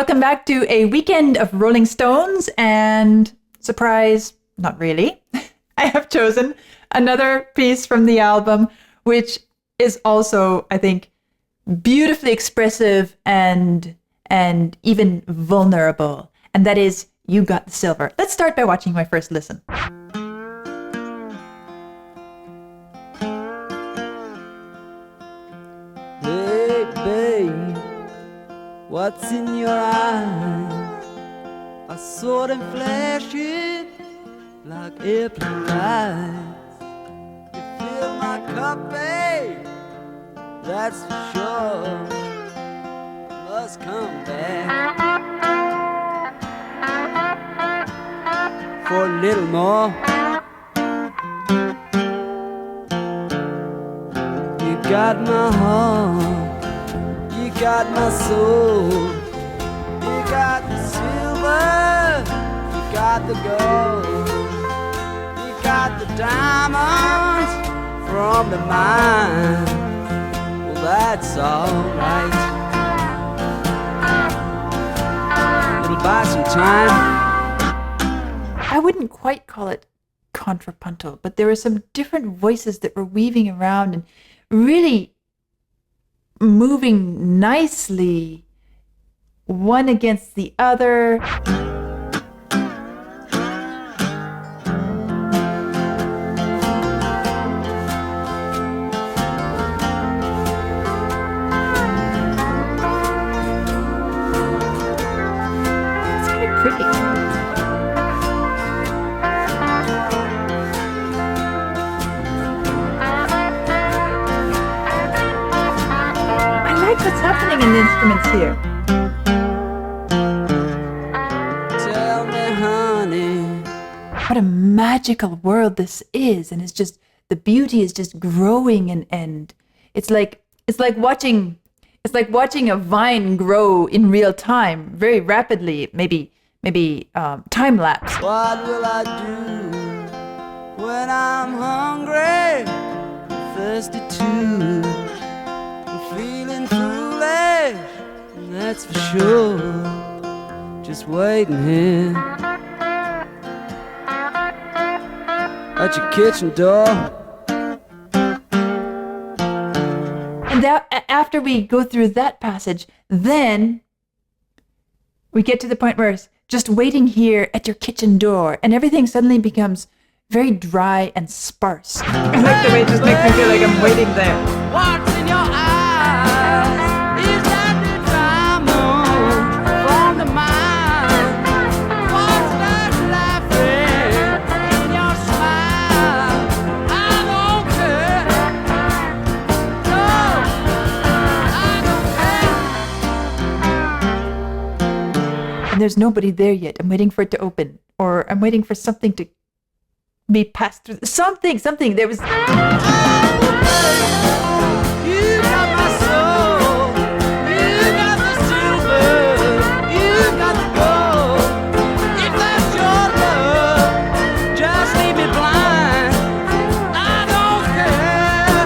Welcome back to a weekend of Rolling Stones, and surprise, not really. I have chosen another piece from the album, which is also, I think, beautifully expressive and even vulnerable, and that is You Got the Silver. Let's start by watching my first listen. Hey babe, what's in your eyes? I saw them flashing like airplane lights. You fill my cup, babe, that's for sure. Must come back for a little more. You got my heart, you got my soul, you got the silver, you got the gold, you got the diamonds from the mine. Well, that's alright. It'll buy some time. I wouldn't quite call it contrapuntal, but there were some different voices that were weaving around and really moving nicely, one against the other. It's kind of tricky. What's happening in the instruments here? Tell me, honey, What a magical world this is, and it's just, the beauty is just growing, and it's like watching a vine grow in real time, very rapidly, maybe time lapse. what will I do when I'm hungry, thirsty too? Feeling foolish, that's for sure. Just waiting here at your kitchen door. And that, after we go through that passage, then we get to the point where it's just waiting here at your kitchen door, and everything suddenly becomes very dry and sparse. I like the way it just makes me feel like I'm waiting there. What's in your eyes? Is that the diamond from the mine? What's that laughing in your smile? I don't care. No, I don't care. And there's nobody there yet. I'm waiting for it to open, or I'm waiting for something to be passed through. Something. There was. You got my soul, you got the silver, you got the gold. If that's your love, just leave me blind. I don't care.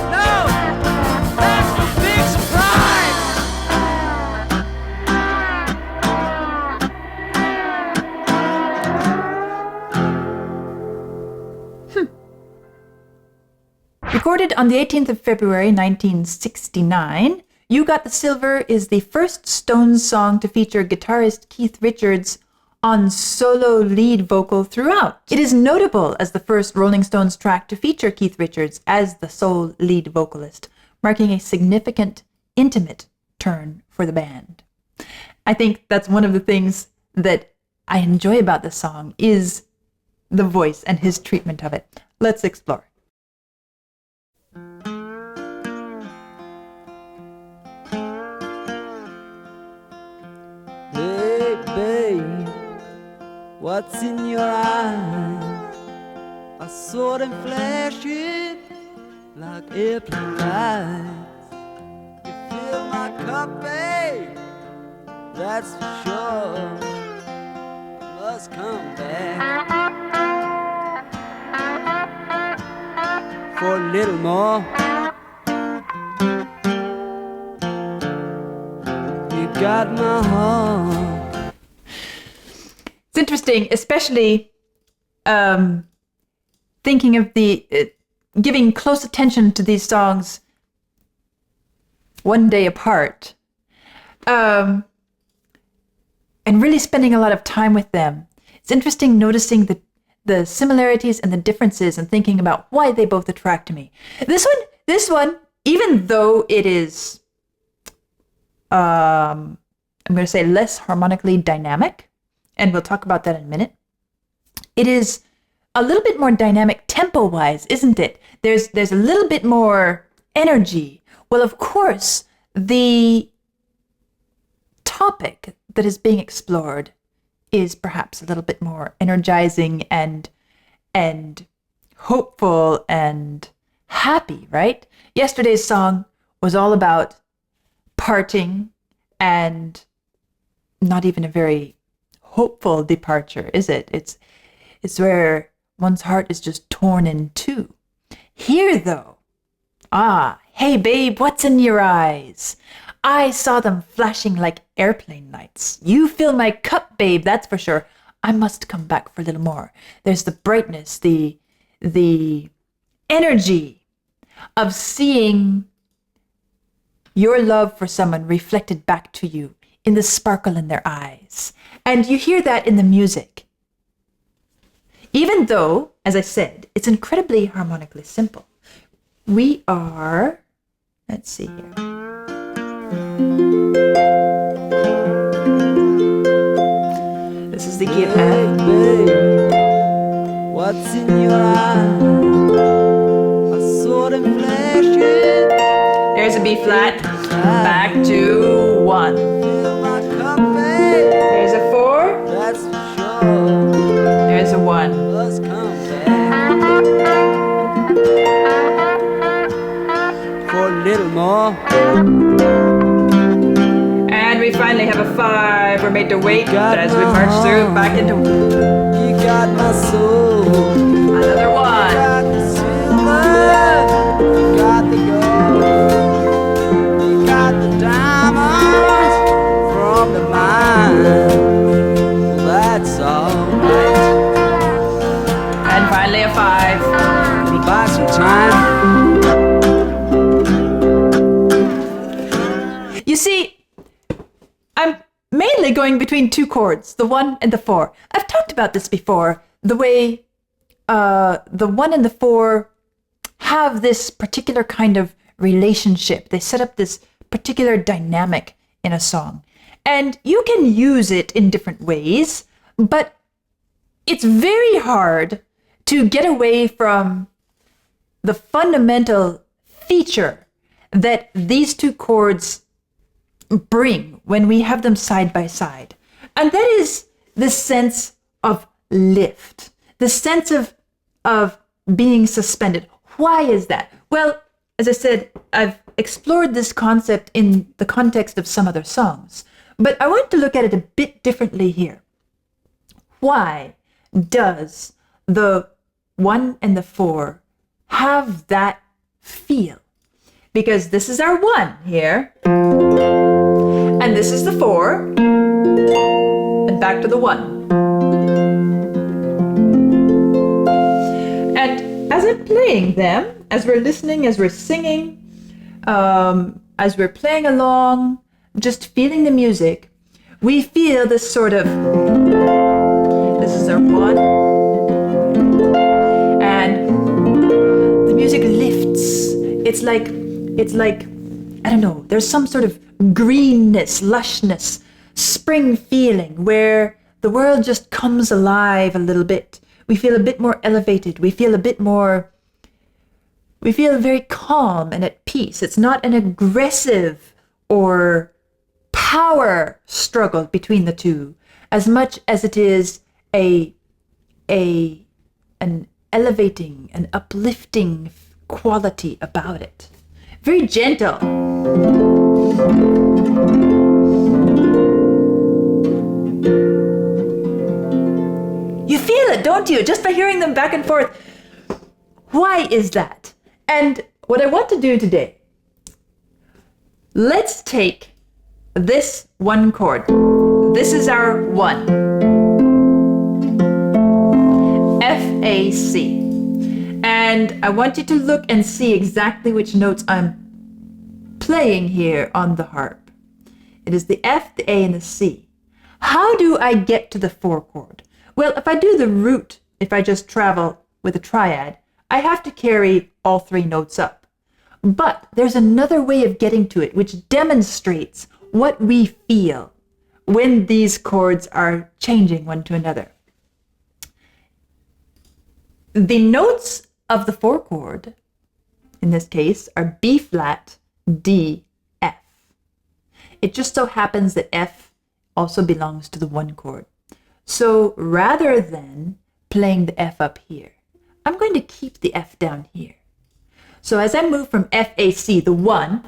No, that's the big surprise. Recorded on the 18th of February 1969, You Got the Silver is the first Stones song to feature guitarist Keith Richards on solo lead vocal throughout. It is notable as the first Rolling Stones track to feature Keith Richards as the sole lead vocalist, marking a significant, intimate turn for the band. I think that's one of the things that I enjoy about this song is the voice and his treatment of it. Let's explore. Hey babe, what's in your eyes? I saw them flashing like airplane lights. You fill my cup, babe, that's for sure. Must come back for a little more. You got my heart. It's interesting, especially thinking of giving close attention to these songs one day apart, and really spending a lot of time with them. It's interesting noticing the similarities and the differences and thinking about why they both attract me. This one, even though it is, I'm going to say less harmonically dynamic, and we'll talk about that in a minute, it is a little bit more dynamic tempo-wise, isn't it? There's a little bit more energy. Well, of course, the topic that is being explored is perhaps a little bit more energizing and hopeful and happy, right? Yesterday's song was all about parting and not even a very hopeful departure, is it? It's where one's heart is just torn in two. Here, though, hey babe, what's in your eyes? I saw them flashing like airplane lights. You fill my cup, babe, that's for sure. I must come back for a little more. There's the brightness, the energy of seeing your love for someone reflected back to you in the sparkle in their eyes. And you hear that in the music. Even though, as I said, it's incredibly harmonically simple. We are, let's see here. This is the key of F. Baby, what's in your eyes? I saw them flashing. There's a B flat, back to 1. Fill my cup, babe. There's a 4, That's for sure. there's a 1. Let's come back for a little more. And we finally have a 5. We're made to wait Got as we my march through back into You got my soul. another 1. Got the silver. You got the gold. You got the diamonds from the mine. Well, that's alright. And finally a 5. It'll buy some time. You see, I'm mainly going between 2 chords, the 1 and the 4. I've talked about this before, the way the 1 and the 4 have this particular kind of relationship. They set up this particular dynamic in a song. And you can use it in different ways, but it's very hard to get away from the fundamental feature that these 2 chords bring when we have them side by side. And that is the sense of lift, the sense of being suspended. Why is that? Well, as I said, I've explored this concept in the context of some other songs, but I want to look at it a bit differently here. Why does the 1 and the 4 have that feel? Because this is our 1 here, and this is the 4, and back to the 1. And as I'm playing them, as we're listening, as we're singing, as we're playing along, just feeling the music, we feel this sort of, this is our 1, and the music lifts. It's like, I don't know, there's some sort of greenness, lushness, spring feeling where the world just comes alive a little bit. We feel a bit more elevated. We feel very calm and at peace. It's not an aggressive or power struggle between the two, as much as it is an elevating, an uplifting quality about it. Very gentle. You feel it, don't you? Just by hearing them back and forth. Why is that? And what I want to do today, let's take this one chord. This is our 1. F, A, C. And I want you to look and see exactly which notes I'm playing here on the harp. It is the F, the A, and the C. How do I get to the 4 chord? Well, if I do the root, if I just travel with a triad, I have to carry all 3 notes up. But there's another way of getting to it, which demonstrates what we feel when these chords are changing one to another. The notes of the 4 chord, in this case, are B flat, D, F. It just so happens that F also belongs to the 1 chord. So rather than playing the F up here, I'm going to keep the F down here. So as I move from F, A, C, the 1,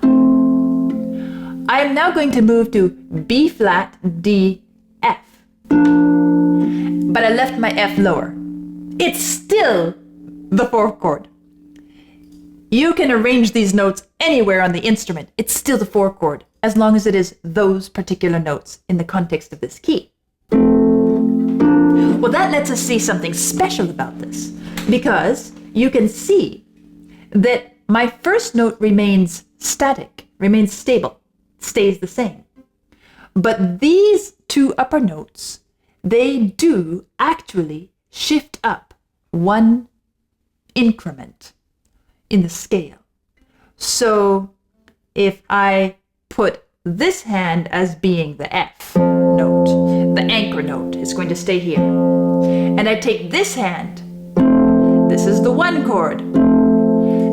I am now going to move to B flat, D, F. But I left my F lower. It's still the 4th chord. You can arrange these notes anywhere on the instrument. It's still the 4th chord, as long as it is those particular notes in the context of this key. Well, that lets us see something special about this, because you can see that my first note remains static, remains stable, stays the same. But these 2 upper notes, they do actually shift up 1 increment in the scale. So if I put this hand as being the F note, the anchor note is going to stay here. And I take this hand, this is the 1 chord.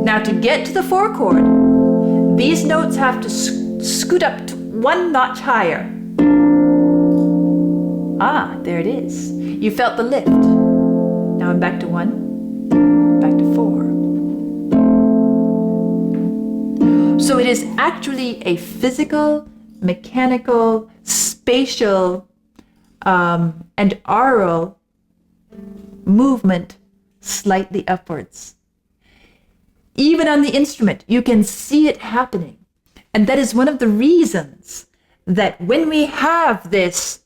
Now to get to the 4 chord, these notes have to scoot up to 1 notch higher. Ah, there it is. You felt the lift. Now I'm back to 1, back to 4. So it is actually a physical, mechanical, spatial, and aural movement slightly upwards. Even on the instrument, you can see it happening. And that is one of the reasons that when we have this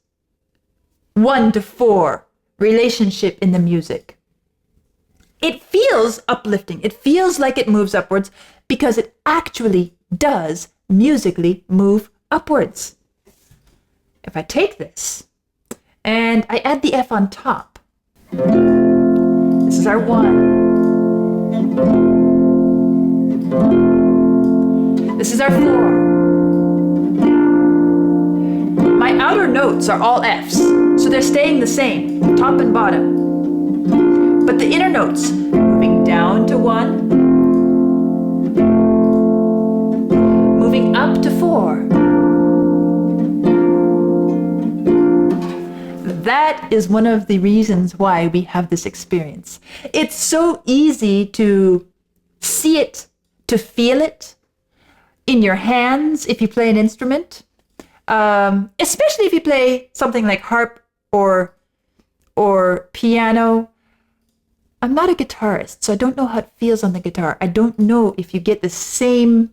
1 to 4 relationship in the music, it feels uplifting. It feels like it moves upwards because it actually does musically move upwards. If I take this and I add the F on top, this is our 1. This is our 4. My outer notes are all Fs, so they're staying the same, top and bottom. But the inner notes, moving down to 1, moving up to 4. That is one of the reasons why we have this experience. It's so easy to see it, to feel it in your hands if you play an instrument, especially if you play something like harp or piano. I'm not a guitarist, so I don't know how it feels on the guitar. I don't know if you get the same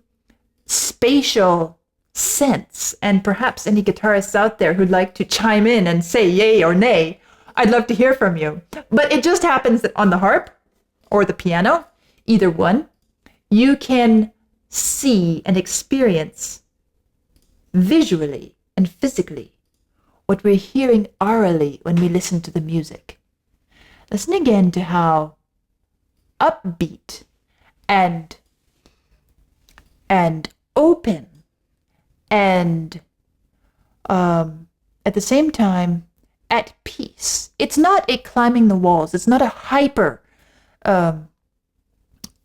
spatial sense. And perhaps any guitarists out there who'd like to chime in and say yay or nay, I'd love to hear from you. But it just happens that on the harp or the piano, either one, you can see and experience visually and physically what we're hearing aurally when we listen to the music. Listen again to how upbeat and open and at the same time at peace. It's not a climbing the walls. It's not a hyper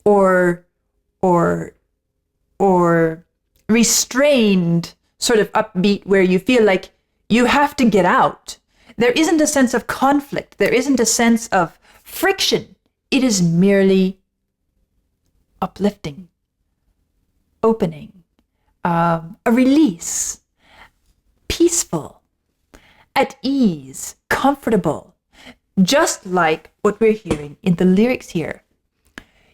or restrained sort of upbeat where you feel like you have to get out. There isn't a sense of conflict. There isn't a sense of friction. It is merely uplifting, opening, a release, peaceful, at ease, comfortable, just like what we're hearing in the lyrics here.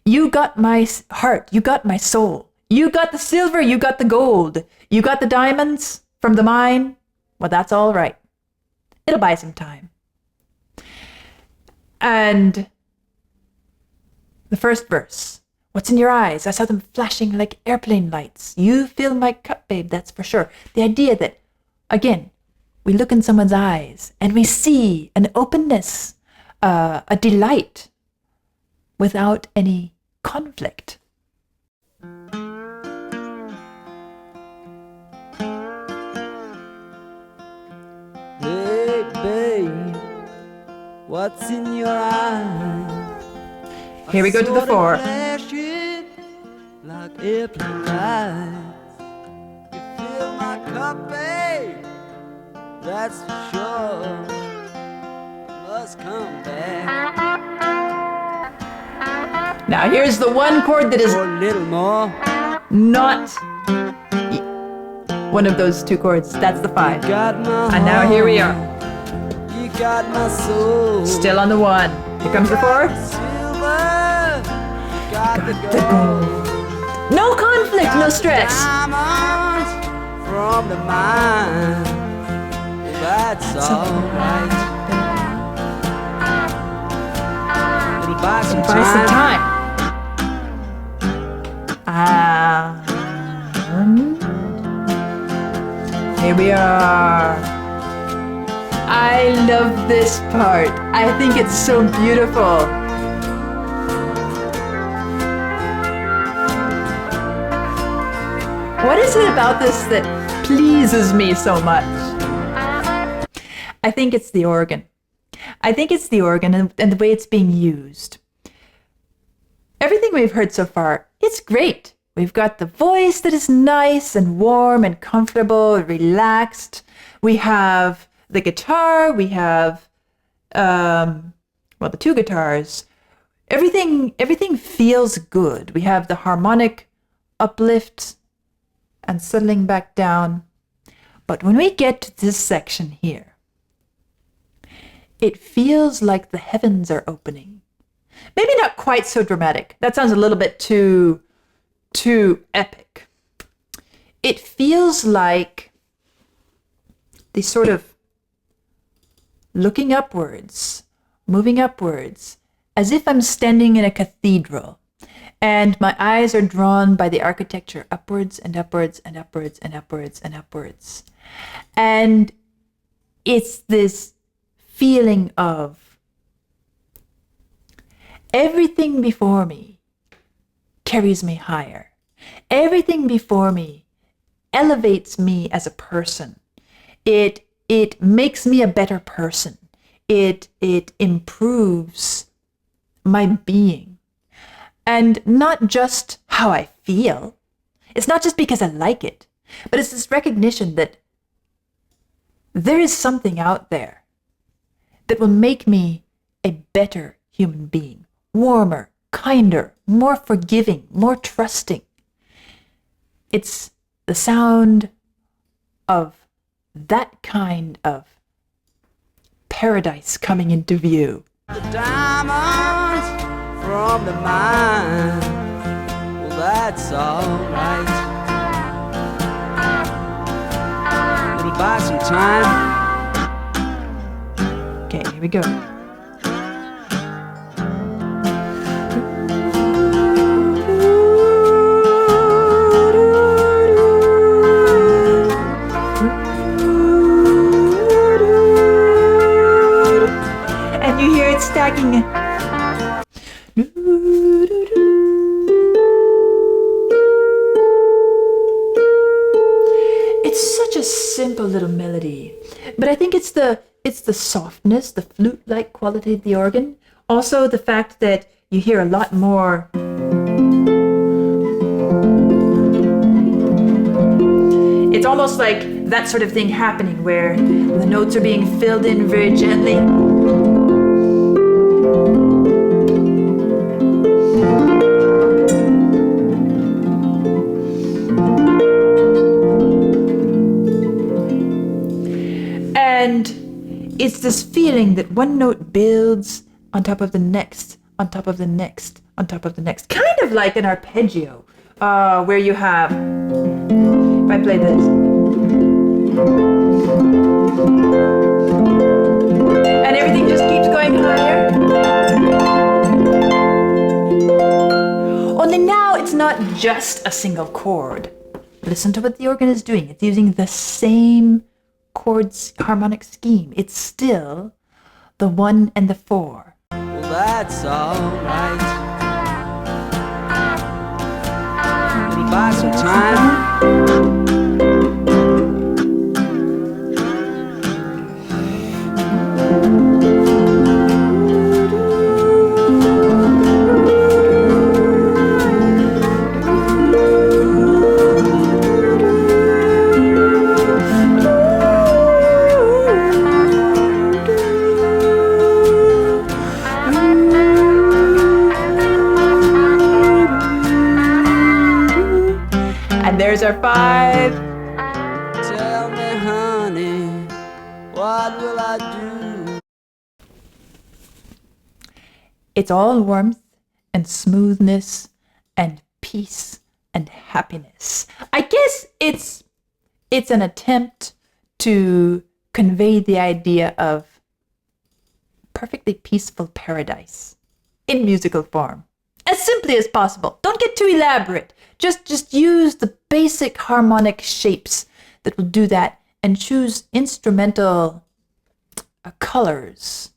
You got my heart, you got my soul, you got the silver, you got the gold, you got the diamonds, from the mine, well, that's all right. It'll buy some time. And the first verse, what's in your eyes? I saw them flashing like airplane lights. You fill my cup, babe, that's for sure. The idea that, again, we look in someone's eyes and we see an openness, a delight without any conflict. Hey, babe, what's in your eyes? Here we go to the 4. Flashing like airplane lights. You fill my cup, babe, that's for sure. Must come back Now here's the one chord that is for a little more. not one of those 2 chords. That's the 5. Got my And now here we are, You got my soul. still on the 1. Here comes the 4. Silver, got the gold. No conflict, no stress. Diamonds from the mine. That's alright. It'll buy some Buy some time. time. Here we are. I love this part. I think it's so beautiful. What is it about this that pleases me so much? I think it's the organ. I think it's the organ and the way it's being used. Everything we've heard so far, it's great. We've got the voice that is nice and warm and comfortable, relaxed. We have the guitar. We have, the 2 guitars. Everything feels good. We have the harmonic uplift and settling back down. But when we get to this section here, it feels like the heavens are opening. Maybe not quite so dramatic. That sounds a little bit too epic. It feels like the sort of looking upwards, moving upwards, as if I'm standing in a cathedral and my eyes are drawn by the architecture upwards and upwards and upwards and upwards and upwards. And it's this feeling of everything before me carries me higher. Everything before me elevates me as a person. It makes me a better person. It improves my being. And not just how I feel. It's not just because I like it, but it's this recognition that there is something out there that will make me a better human being, warmer, kinder, more forgiving, more trusting. It's the sound of that kind of paradise coming into view. The diamonds from the mine. Well, that's alright. It'll buy some time. Okay, here we go. And you hear it stacking. It's such a simple little melody, but I think it's the softness, the flute-like quality of the organ. Also the fact that you hear a lot more it's almost like that sort of thing happening where the notes are being filled in very gently. And it's this feeling that one note builds on top of the next, on top of the next, on top of the next. Kind of like an arpeggio, where you have, if I play this. And everything just keeps going higher. Only now it's not just a single chord. Listen to what the organ is doing. It's using the same chords harmonic scheme. It's still the 1 and the 4. Well, that's alright. It'll buy some time. There's our 5. Tell me, honey, what will I do? It's all warmth and smoothness and peace and happiness. I guess it's an attempt to convey the idea of perfectly peaceful paradise in musical form. As simply as possible. Don't get too elaborate. Just use the basic harmonic shapes that will do that, and choose instrumental colors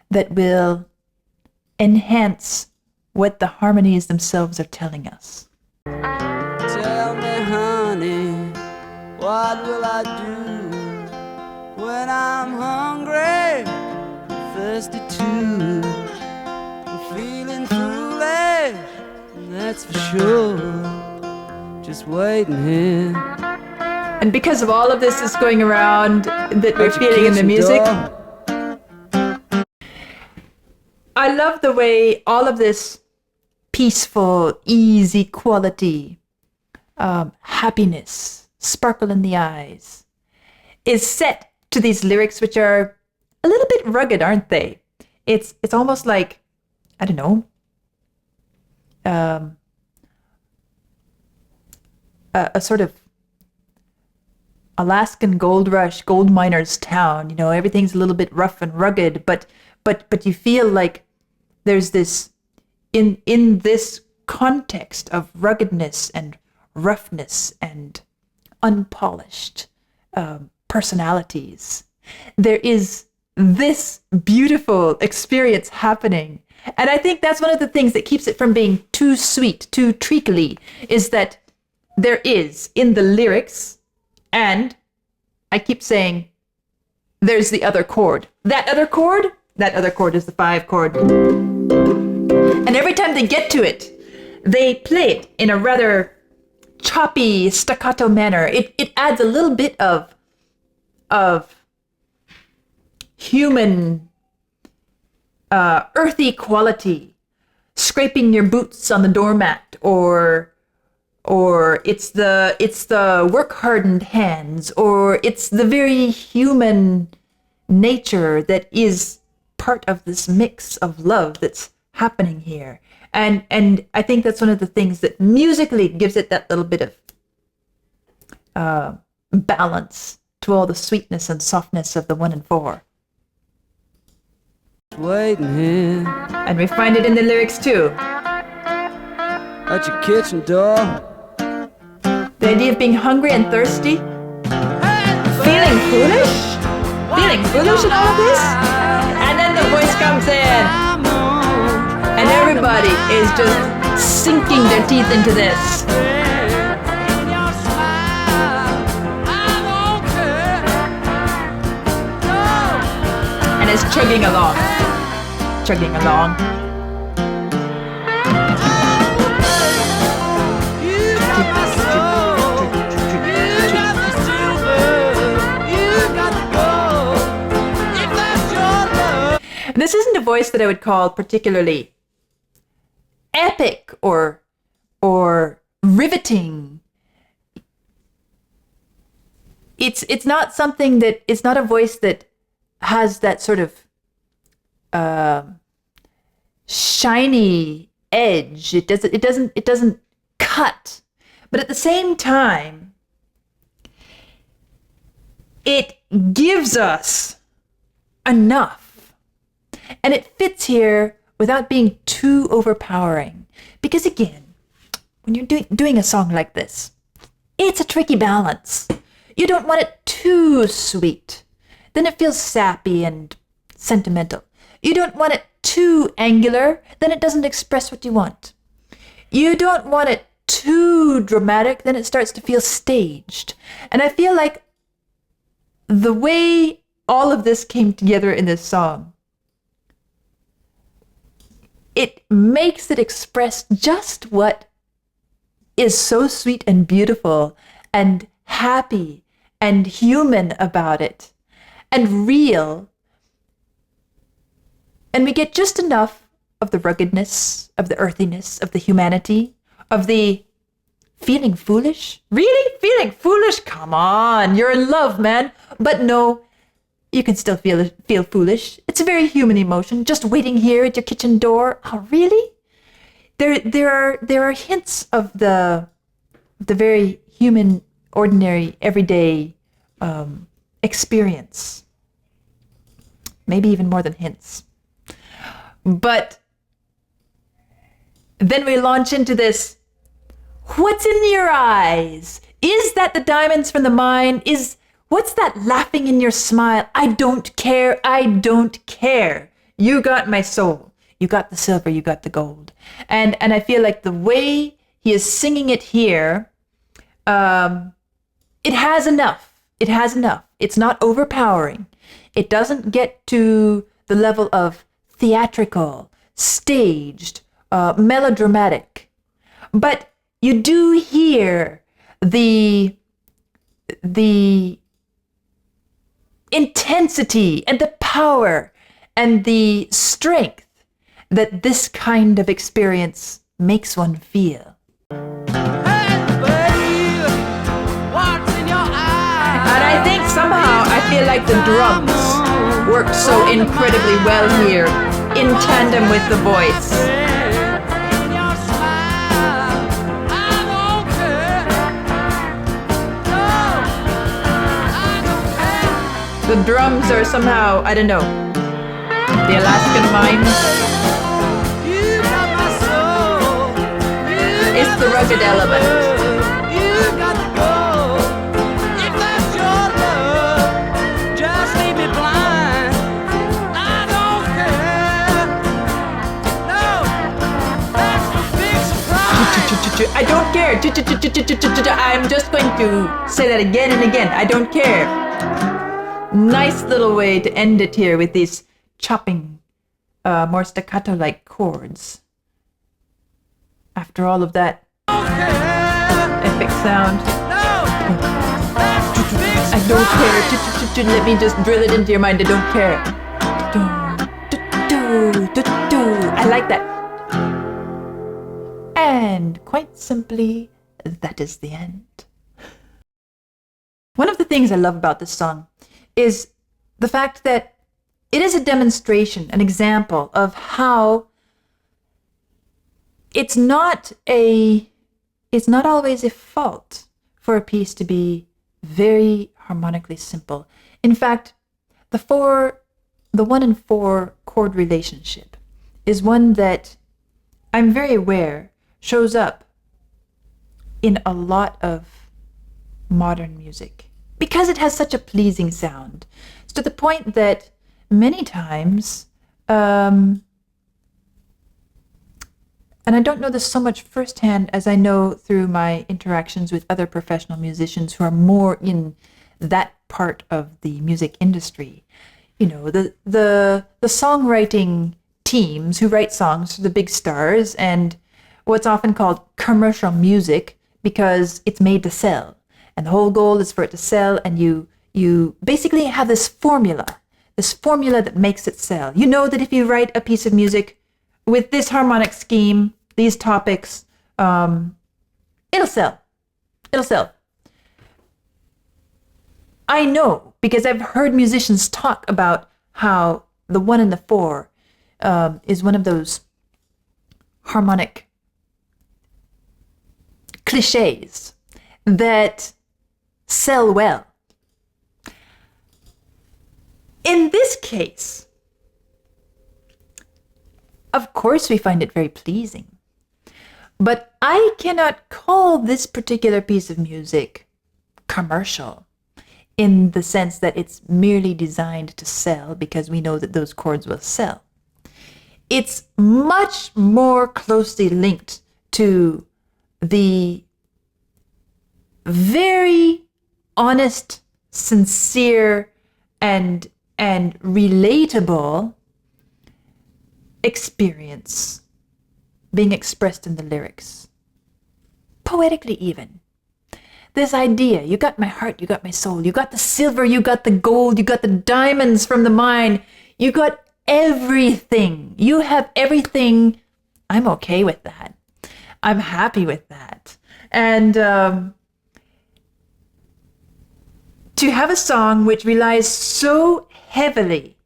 that will enhance what the harmonies themselves are telling us. Tell me, honey, what will I do when I'm hungry, thirsty too? I'm feeling foolish, that's for sure. Just waiting here. And because of all of this is going around that we're feeling in the music, I love the way all of this peaceful, easy quality, happiness, sparkle in the eyes, is set to these lyrics, which are a little bit rugged, aren't they? It's almost like, I don't know, a sort of Alaskan gold rush, gold miners town. You know, everything's a little bit rough and rugged, but you feel like there's this in this context of ruggedness and roughness and unpolished personalities, there is this beautiful experience happening. And I think that's one of the things that keeps it from being too sweet, too treacly, is that there is in the lyrics, and I keep saying, there's the other chord. That other chord is the 5 chord. And every time they get to it, they play it in a rather choppy, staccato manner. It adds a little bit of human, earthy quality, scraping your boots on the doormat, or it's the work-hardened hands, or it's the very human nature that is part of this mix of love that's happening here. And I think that's one of the things that musically gives it that little bit of balance to all the sweetness and softness of the 1 and 4. Waiting here And we find it in the lyrics too. at your kitchen door. The idea of being hungry and thirsty, feeling foolish in all of this, and then the voice comes in, and everybody is just sinking their teeth into this. And it's chugging along. This isn't a voice that I would call particularly epic or riveting. It's not something that, it's not a voice that has that sort of shiny edge. It doesn't cut. But at the same time, it gives us enough. And it fits here without being too overpowering. Because again, when you're doing a song like this, it's a tricky balance. You don't want it too sweet. Then it feels sappy and sentimental. You don't want it too angular. Then it doesn't express what you want. You don't want it too dramatic. Then it starts to feel staged. And I feel like the way all of this came together in this song, it makes it express just what is so sweet and beautiful and happy and human about it and real. And we get just enough of the ruggedness, of the earthiness, of the humanity, of the feeling foolish. Really? Feeling foolish? Come on, you're in love, man. But no, you can still feel foolish. It's a very human emotion. Just waiting here at your kitchen door. Oh, really? There are hints of the very human, ordinary, everyday experience. Maybe even more than hints. But then we launch into this. What's in your eyes? Is that the diamonds from the mine? What's that laughing in your smile? I don't care. I don't care. You got my soul. You got the silver. You got the gold. And I feel like the way he is singing it here, it has enough. It has enough. It's not overpowering. It doesn't get to the level of theatrical, staged, melodramatic. But you do hear the intensity and the power and the strength that this kind of experience makes one feel. And I think somehow I feel like the drums work so incredibly well here in tandem with the voice. The drums are somehow, I don't know, the Alaskan mines. It's the rugged element. I don't care. I'm just going to say that again and again. I don't care. Nice little way to end it here with these chopping, more staccato-like chords. After all of that epic sound. I don't care. Let me just drill it into your mind. I don't care. I like that. And quite simply, that is the end. One of the things I love about this song is the fact that it is a demonstration, an example of how it's not always a fault for a piece to be very harmonically simple. In fact, the 1 and 4 chord relationship is one that I'm very aware shows up in a lot of modern music because it has such a pleasing sound. It's to the point that many times, and I don't know this so much firsthand as I know through my interactions with other professional musicians who are more in that part of the music industry. You know, the songwriting teams who write songs for the big stars and what's often called commercial music because it's made to sell. And the whole goal is for it to sell, and you basically have this formula that makes it sell. You know that if you write a piece of music with this harmonic scheme, these topics, it'll sell. It'll sell. I know because I've heard musicians talk about how the 1 and the 4 is one of those harmonic cliches that sell well. In this case, of course we find it very pleasing, but I cannot call this particular piece of music commercial in the sense that it's merely designed to sell because we know that those chords will sell. It's much more closely linked to the very honest, sincere, and relatable experience being expressed in the lyrics. Poetically even. This idea, you got my heart, you got my soul, you got the silver, you got the gold, you got the diamonds from the mine, you got everything. You have everything. I'm okay with that. I'm happy with that. And to have a song which relies so heavily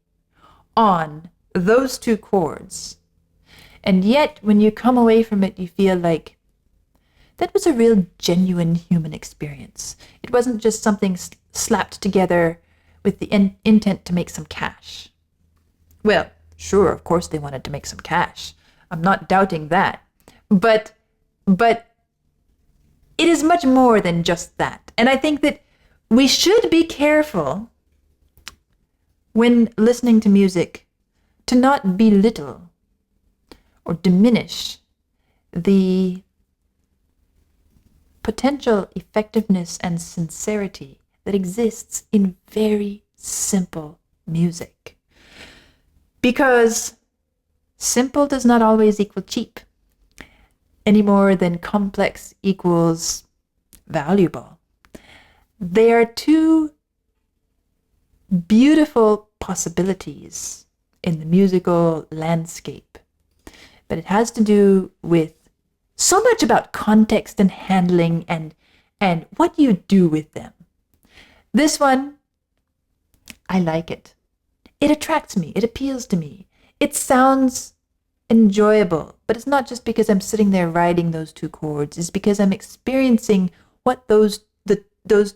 on those two chords, and yet when you come away from it, you feel like that was a real genuine human experience. It wasn't just something slapped together with the intent to make some cash. Well, sure, of course they wanted to make some cash. I'm not doubting that. But it is much more than just that. And I think that we should be careful when listening to music to not belittle or diminish the potential effectiveness and sincerity that exists in very simple music. Because simple does not always equal cheap, any more than complex equals valuable. They are two beautiful possibilities in the musical landscape, but it has to do with so much about context and handling and what you do with them. This one, I like it. It attracts me. It appeals to me. It sounds enjoyable, but it's not just because I'm sitting there writing those two chords. It's because I'm experiencing what those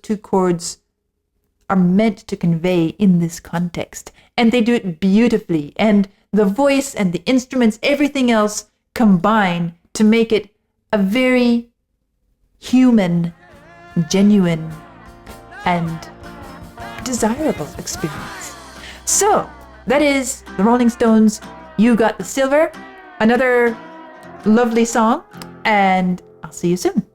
two chords are meant to convey in this context. And they do it beautifully. And the voice and the instruments, everything else combine to make it a very human, genuine, and desirable experience. So, that is the Rolling Stones' You Got the Silver, another lovely song, and I'll see you soon.